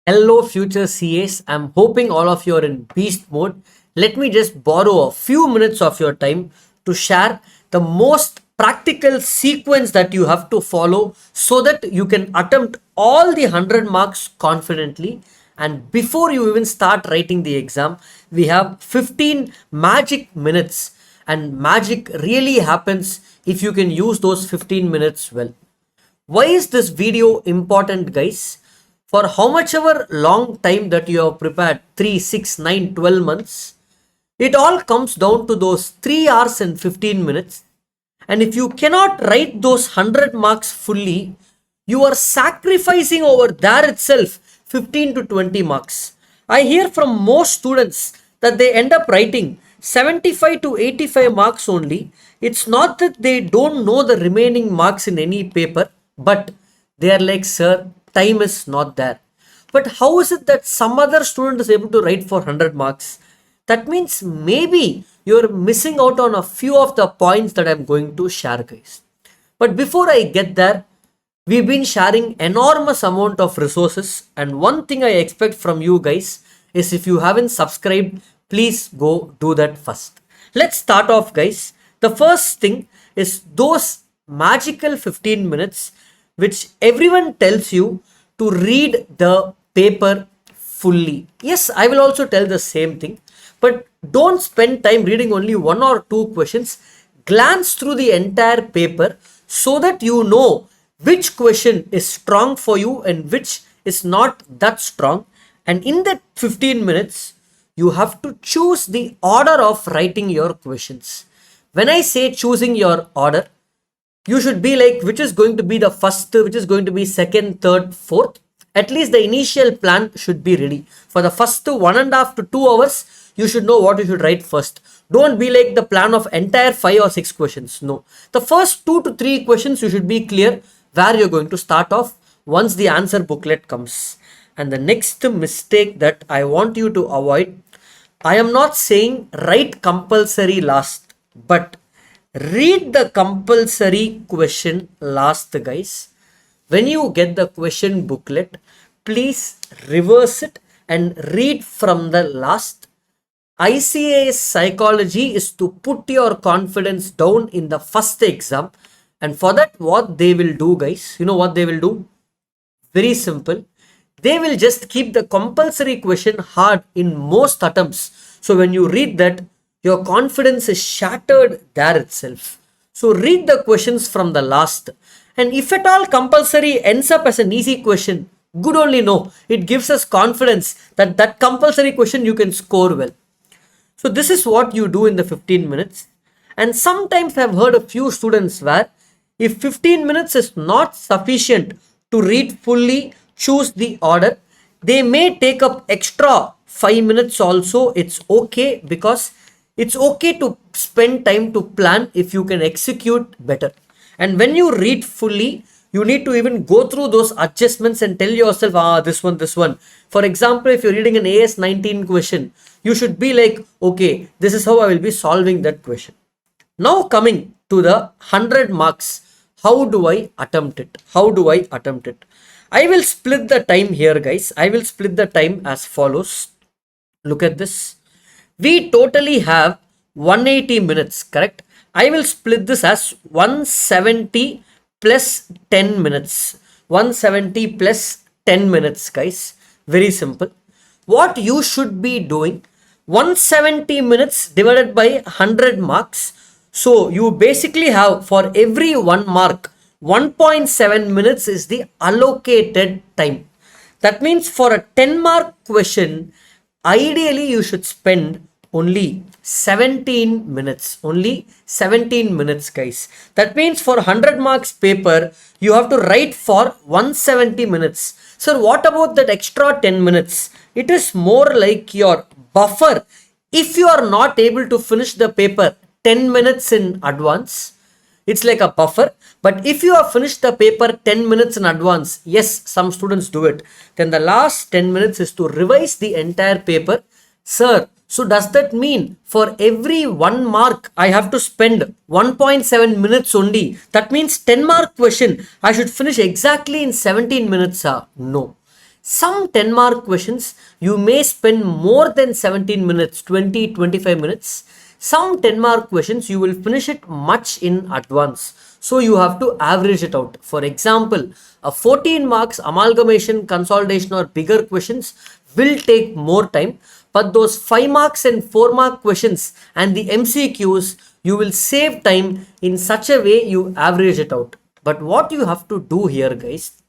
Hello, future CAs. I'm hoping all of you are in beast mode. Let me just borrow a few minutes of your time to share the most practical sequence that you have to follow so that you can attempt all the 100 marks confidently. And before you even start writing the exam, we have 15 magic minutes, and magic really happens if you can use those 15 minutes well. Why is this video important, guys? For how much ever long time that you have prepared, 3, 6, 9, 12 months, it all comes down to those 3 hours and 15 minutes. And if you cannot write those 100 marks fully, you are sacrificing over there itself 15 to 20 marks. I hear from most students that they end up writing 75 to 85 marks only. It's not that they don't know the remaining marks in any paper, but they are like, sir, time is not there. But how is it that some other student is able to write for 100 marks? That means maybe you're missing out on a few of the points that I'm going to share, guys. But before I get there, we've been sharing enormous amount of resources, and one thing I expect from you guys is if you haven't subscribed, please go do that first. Let's start off, guys. The first thing is those magical 15 minutes which everyone tells you to read the paper fully. Yes, I will also tell the same thing, but don't spend time reading only one or two questions. Glance through the entire paper so that you know which question is strong for you and which is not that strong. And in that 15 minutes, you have to choose the order of writing your questions. When I say choosing your order, you should be like which is going to be the first, which is going to be second, third, fourth. At least the initial plan should be ready. For the first 1.5 to 2 hours, you should know what you should write first. Don't be like the plan of entire 5 or 6 questions. No. The first 2 to 3 questions you should be clear where you're going to start off once the answer booklet comes. And the next mistake that I want you to avoid, I am not saying write compulsory last, but read the compulsory question last, guys. When you get the question booklet, please reverse it and read from the last. ICAS psychology is to put your confidence down in the first exam, and for that what they will do, guys, you know what they will do? Very simple. They will just keep the compulsory question hard in most attempts. So when you read that, your confidence is shattered there itself. So read the questions from the last. And if at all compulsory ends up as an easy question, good only no. It gives us confidence that that compulsory question you can score well. So this is what you do in the 15 minutes. And sometimes I've heard a few students where if 15 minutes is not sufficient to read fully, choose the order, they may take up extra 5 minutes also. It's okay, because it's okay to spend time to plan if you can execute better. And when you read fully, you need to even go through those adjustments and tell yourself, this one, this one. For example, if you're reading an AS 19 question, you should be like, okay, this is how I will be solving that question. Now coming to the 100 marks, how do I attempt it? How do I attempt it? I will split the time here, guys. I will split the time as follows. Look at this. We totally have 180 minutes, correct? I will split this as 170 plus 10 minutes. 170 plus 10 minutes, guys. Very simple. What you should be doing, 170 minutes divided by 100 marks. So you basically have, for every 1 mark, 1.7 minutes is the allocated time. That means for a 10 mark question, ideally you should spend only 17 minutes. Only 17 minutes, guys. That means for 100 marks paper, you have to write for 170 minutes. So what about that extra 10 minutes? It is more like your buffer. If you are not able to finish the paper 10 minutes in advance, it's like a buffer. But if you have finished the paper 10 minutes in advance, yes, some students do it, then the last 10 minutes is to revise the entire paper. Sir, so does that mean for every 1 mark I have to spend 1.7 minutes only? That means 10 mark question I should finish exactly in 17 minutes. No. Some 10 mark questions, you may spend more than 17 minutes, 20, 25 minutes. Some 10 mark questions, you will finish it much in advance. So you have to average it out. For example, a 14 marks amalgamation, consolidation or bigger questions will take more time. But those 5 marks and 4 mark questions and the MCQs, you will save time in such a way you average it out. But what you have to do here, guys,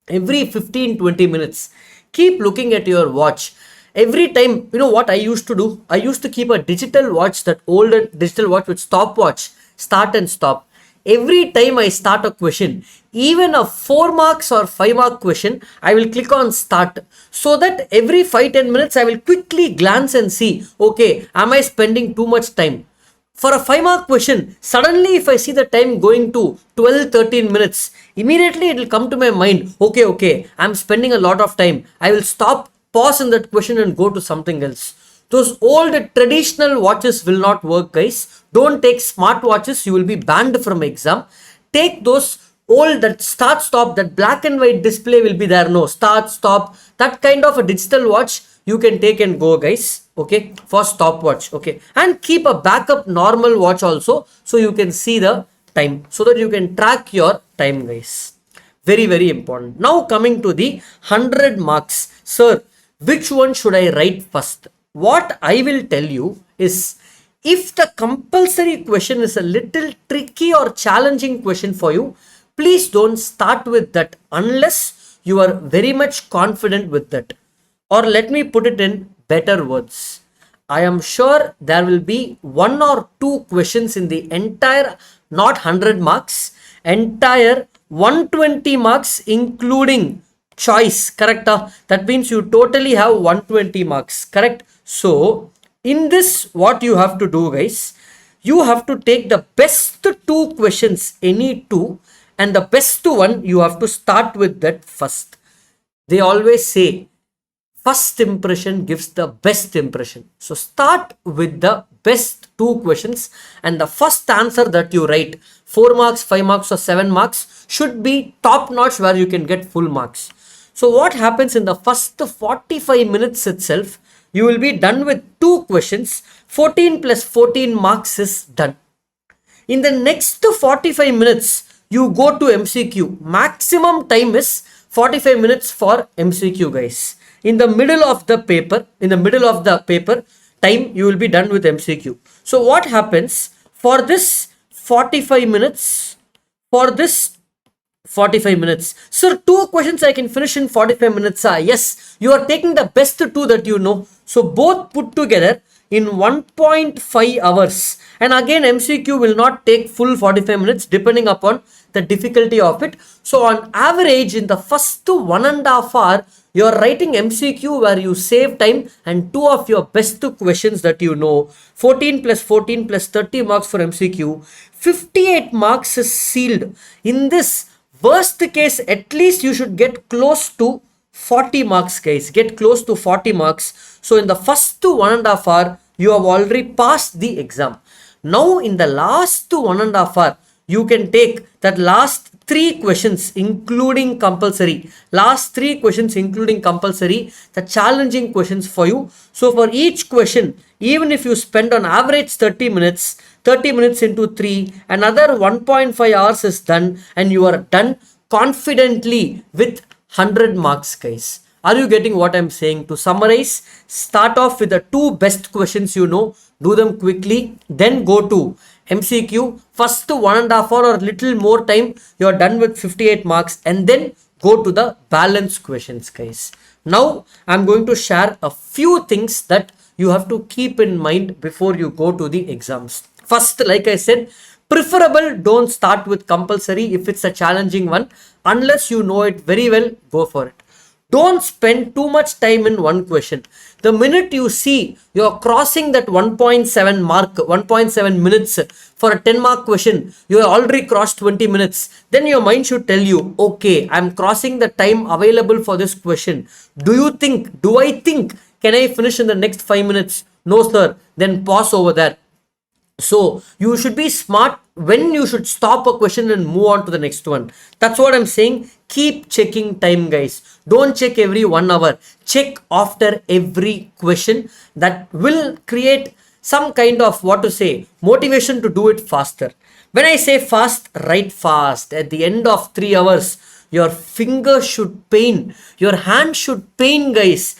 every 15-20 minutes, keep looking at your watch. Every time, you know what I used to do? I used to keep a digital watch, that old digital watch with stopwatch, start and stop. Every time I start a question, even a 4 marks or 5 mark question, I will click on start, so that every 5-10 minutes I will quickly glance and see, okay, am I spending too much time? For a 5 mark question, suddenly if I see the time going to 12-13 minutes, immediately it will come to my mind, okay, I'm spending a lot of time. I will stop, pause in that question and go to something else. Those old traditional watches will not work, guys. Don't take smart watches, you will be banned from exam. Take those old, that start stop, that black and white display will be there. No, start stop, that kind of a digital watch you can take and go, guys. Okay, for stopwatch. Okay, and keep a backup normal watch also, so you can see the time, so that you can track your time, guys. Very, very important. Now coming to the 100 marks. Sir, which one should I write first? What I will tell you is, if the compulsory question is a little tricky or challenging question for you, please don't start with that unless you are very much confident with that. Or let me put it in better words. I am sure there will be 1 or 2 questions in the entire, not 100 marks, entire 120 marks including choice, correct? That means you totally have 120 marks, correct? So in this, what you have to do, guys, you have to take the best 2 questions, any 2, and the best one you have to start with that first. They always say first impression gives the best impression. So start with the best 2 questions, and the first answer that you write, 4 marks, 5 marks or 7 marks, should be top notch where you can get full marks. So what happens in the first 45 minutes itself, you will be done with 2 questions. 14 plus 14 marks is done. In the next 45 minutes, you go to MCQ. Maximum time is 45 minutes for MCQ, guys. In the middle of the paper, time, you will be done with MCQ. So what happens for this 45 minutes? For this 45 minutes, sir, 2 questions I can finish in 45 minutes. Yes, you are taking the best 2 that you know. So both put together in 1.5 hours. And again, MCQ will not take full 45 minutes depending upon the difficulty of it. So on average, in the first 1.5 hour, you are writing MCQ where you save time and 2 of your best 2 questions that you know. 14 plus 14 plus 30 marks for MCQ. 58 marks is sealed. In this worst case, at least you should get close to 40 marks, guys. Get close to 40 marks. So in the first 1.5 hour, you have already passed the exam. Now in the last 1.5 hour, you can take that last 3 questions including compulsory. Last 3 questions including compulsory, the challenging questions for you. So for each question, even if you spend on average 30 minutes into 3, another 1.5 hours is done, and you are done confidently with 100 marks, guys. Are you getting what I'm saying? To summarize, start off with the 2 best questions you know, do them quickly, then go to MCQ. First 1.5 hour or little more time, you are done with 58 marks, and then go to the balance questions, guys. Now I'm going to share a few things that you have to keep in mind before you go to the exams. First, like I said, preferable, don't start with compulsory if it's a challenging one. Unless you know it very well, go for it. Don't spend too much time in one question. The minute you see you're crossing that 1.7 mark, 1.7 minutes for a 10 mark question, you have already crossed 20 minutes. Then your mind should tell you, okay, I'm crossing the time available for this question. Do I think, can I finish in the next 5 minutes? No, sir. Then pause over there. So you should be smart when you should stop a question and move on to the next one. That's what I'm saying. Keep checking time, guys. Don't check every 1 hour. Check after every question. That will create some kind of, what to say, motivation to do it faster. When I say fast, write fast. At the end of 3 hours, your finger should pain. Your hand should pain, guys.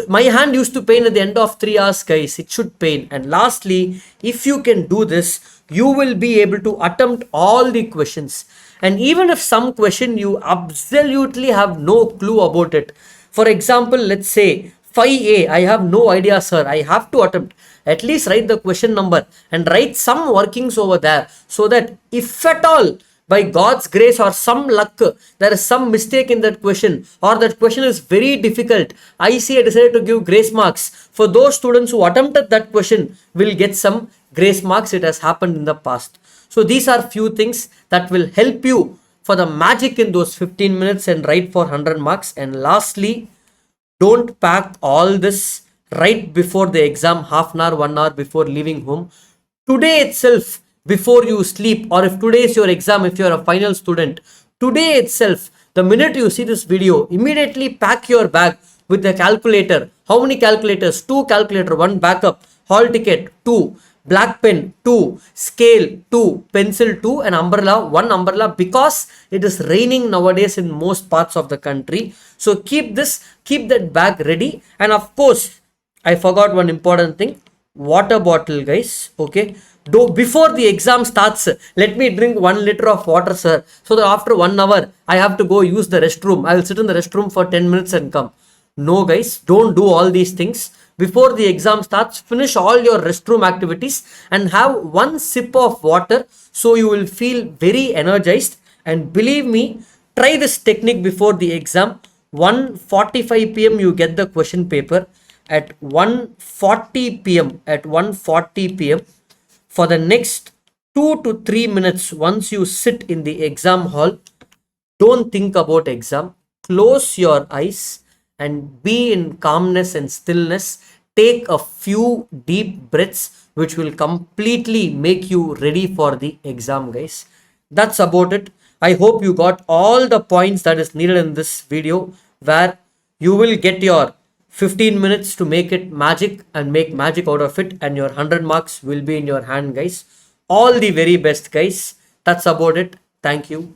My hand used to pain at the end of 3 hours, guys. It should pain. And lastly, if you can do this, you will be able to attempt all the questions. And even if some question you absolutely have no clue about it, for example, let's say 5A, I have no idea, sir. I have to attempt. At least write the question number and write some workings over there, so that if at all by God's grace or some luck, there is some mistake in that question, or that question is very difficult, ICA decided to give grace marks. For those students who attempted that question, will get some grace marks. It has happened in the past. So these are few things that will help you for the magic in those 15 minutes and write for 100 marks. And lastly, don't pack all this right before the exam, half an hour, 1 hour before leaving home. Today itself, before you sleep, or if today is your exam, if you're a final student, today itself, the minute you see this video, immediately pack your bag with the calculator. How many calculators? 2 calculator, 1 backup, hall ticket, 2, black pen, 2, scale, 2, pencil, 2, and umbrella, 1 umbrella, because it is raining nowadays in most parts of the country. So keep that bag ready. And of course, I forgot one important thing, water bottle, guys. Okay, before the exam starts, let me drink 1 liter of water, sir, so that after 1 hour I have to go use the restroom. I will sit in the restroom for 10 minutes and come. No, guys, don't do all these things. Before the exam starts, finish all your restroom activities and have 1 sip of water, so you will feel very energized. And believe me, try this technique before the exam. 1:45 p.m. you get the question paper. At 1:40 p.m. for the next 2 to 3 minutes, once you sit in the exam hall, don't think about exam. Close your eyes and be in calmness and stillness. Take a few deep breaths, which will completely make you ready for the exam, guys. That's about it. I hope you got all the points that is needed in this video, where you will get your 15 minutes to make it magic and make magic out of it, and your 100 marks will be in your hand, guys. All the very best, guys. That's about it. Thank you.